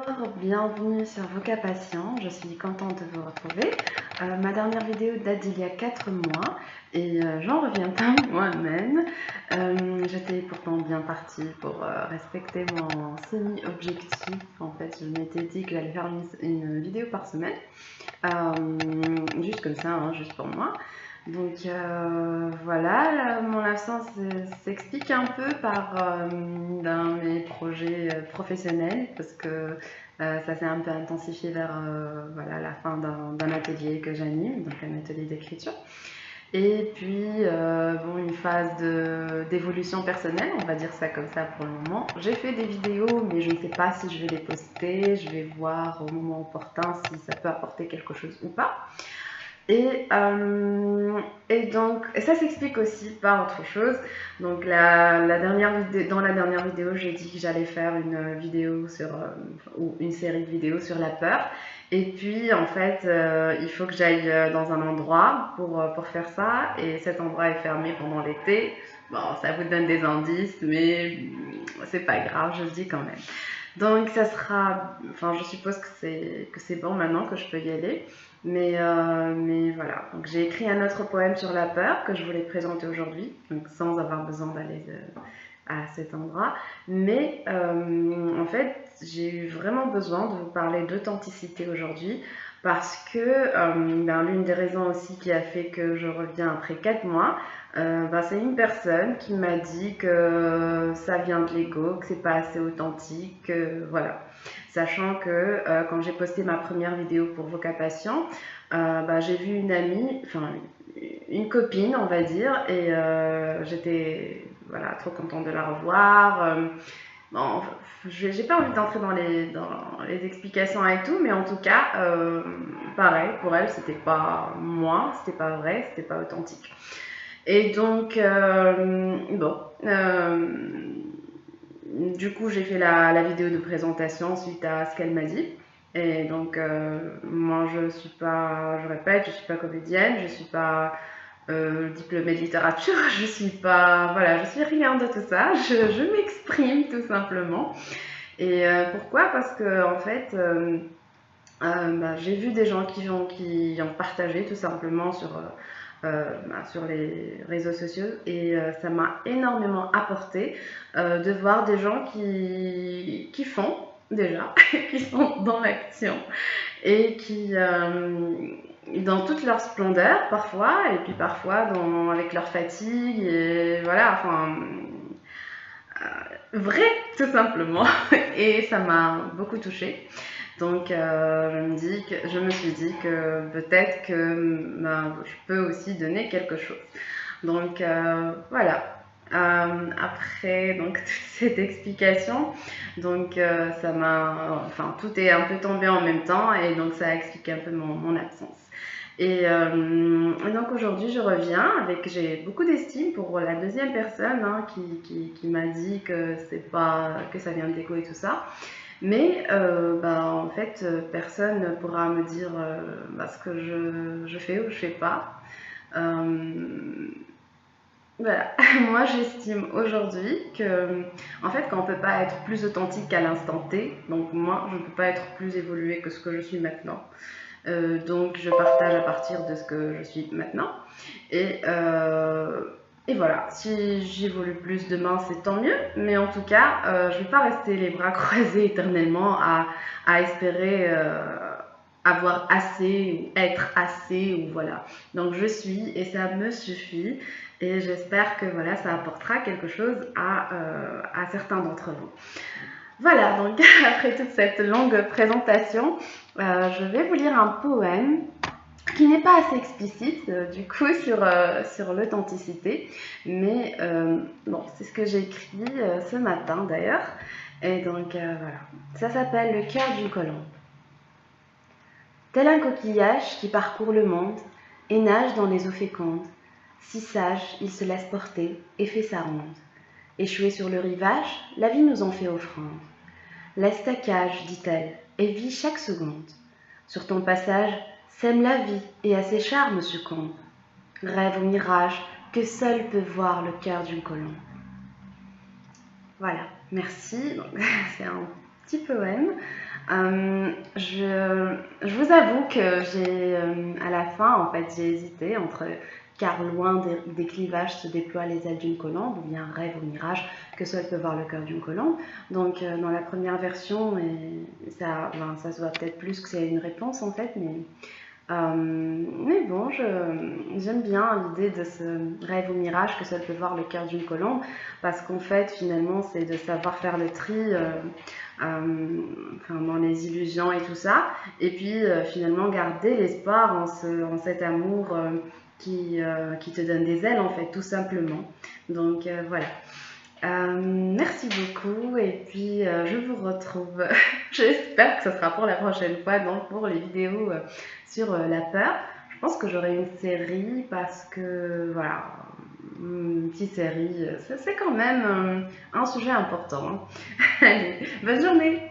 Bonjour, bienvenue sur Vocapatient, je suis contente de vous retrouver. Ma dernière vidéo date d'il y a 4 mois et j'en reviens pas moi-même. J'étais pourtant bien partie pour respecter mon semi-objectif. En fait, je m'étais dit que j'allais faire une vidéo par semaine, juste comme ça, hein, juste pour moi. Donc voilà, mon absence s'explique un peu par mes projets professionnels parce que ça s'est un peu intensifié vers voilà, la fin d'un atelier que j'anime, donc un atelier d'écriture. Et puis, bon, une phase d'évolution personnelle, on va dire ça comme ça pour le moment. J'ai fait des vidéos, mais je ne sais pas si je vais les poster. Je vais voir au moment opportun si ça peut apporter quelque chose ou pas. Et donc, ça s'explique aussi par autre chose. Donc, dans la dernière vidéo, j'ai dit que j'allais faire une vidéo ou une série de vidéos sur la peur. Et puis, en fait, il faut que j'aille dans un endroit pour faire ça. Et cet endroit est fermé pendant l'été. Bon, ça vous donne des indices, mais c'est pas grave, je le dis quand même. Donc, ça sera... Enfin, je suppose que c'est bon maintenant que je peux y aller. Mais voilà, donc j'ai écrit un autre poème sur la peur que je voulais présenter aujourd'hui, donc sans avoir besoin d'aller à cet endroit. Mais en fait, j'ai eu vraiment besoin de vous parler d'authenticité aujourd'hui parce que l'une des raisons aussi qui a fait que je reviens après 4 mois, c'est une personne qui m'a dit que ça vient de l'ego, que c'est pas assez authentique, que voilà. Sachant que quand j'ai posté ma première vidéo pour Vocapatient, j'ai vu une amie, enfin une copine on va dire, et j'étais voilà, trop contente de la revoir. Bon, j'ai pas envie d'entrer dans les explications et tout, mais en tout cas, pareil, pour elle, c'était pas moi, c'était pas vrai, c'était pas authentique. Et donc, du coup, j'ai fait la vidéo de présentation suite à ce qu'elle m'a dit. Et donc, moi, je répète, je suis pas comédienne, je suis pas diplômée de littérature, je suis pas, voilà, je suis rien de tout ça, je m'exprime tout simplement. Et pourquoi? Parce que, en fait, j'ai vu des gens qui ont partagé tout simplement sur les réseaux sociaux et ça m'a énormément apporté de voir des gens qui font déjà, qui sont dans l'action et qui, dans toute leur splendeur parfois, et puis parfois avec leur fatigue, et voilà, enfin, vrai tout simplement, et ça m'a beaucoup touchée. Donc je me suis dit que peut-être que je peux aussi donner quelque chose. Donc voilà. Après donc toute cette explication, donc tout est un peu tombé en même temps et donc ça explique un peu mon absence. Et donc aujourd'hui je reviens j'ai beaucoup d'estime pour la deuxième personne qui m'a dit que ça vient de l'ego et tout ça. Mais en fait, personne ne pourra me dire ce que je fais ou je fais pas. Voilà, moi j'estime aujourd'hui que, en fait, qu'on ne peut pas être plus authentique qu'à l'instant T, donc moi je ne peux pas être plus évoluée que ce que je suis maintenant. Donc je partage à partir de ce que je suis maintenant. Et voilà, si j'évolue plus demain, c'est tant mieux. Mais en tout cas, je ne vais pas rester les bras croisés éternellement à espérer avoir assez ou être assez ou voilà. Donc je suis et ça me suffit. Et j'espère que voilà, ça apportera quelque chose à certains d'entre vous. Voilà, donc après toute cette longue présentation, je vais vous lire un poème qui n'est pas assez explicite du coup sur l'authenticité, mais bon, c'est ce que j'ai écrit ce matin d'ailleurs. Et donc voilà, ça s'appelle Le cœur d'une colombe. Tel un coquillage qui parcourt le monde et nage dans les eaux fécondes, si sage, il se laisse porter et fait sa ronde. Échoué sur le rivage, la vie nous en fait offrande. Laisse ta cage, dit-elle, et vis chaque seconde. Sur ton passage, sème la vie et à ses charmes succombe. Rêve au mirage que seul peut voir le cœur d'une colombe. Voilà, merci. C'est un petit poème. Je vous avoue que à la fin, en fait, j'ai hésité entre car loin des clivages se déploient les ailes d'une colombe, ou bien rêve au mirage que seul peut voir le cœur d'une colombe. Donc, dans la première version, et ça, ben, ça se voit peut-être plus que c'est une réponse en fait, mais bon, j'aime bien l'idée de ce rêve au mirage que seul peut voir le cœur d'une colombe, parce qu'en fait, finalement, c'est de savoir faire le tri enfin, dans les illusions et tout ça, et puis finalement garder l'espoir en cet amour qui te donne des ailes, en fait, tout simplement. Donc voilà. Merci beaucoup et puis je vous retrouve, j'espère que ce sera pour la prochaine fois, donc pour les vidéos sur la peur. Je pense que j'aurai une série parce que voilà, une petite série, c'est quand même un sujet important. Allez, bonne journée!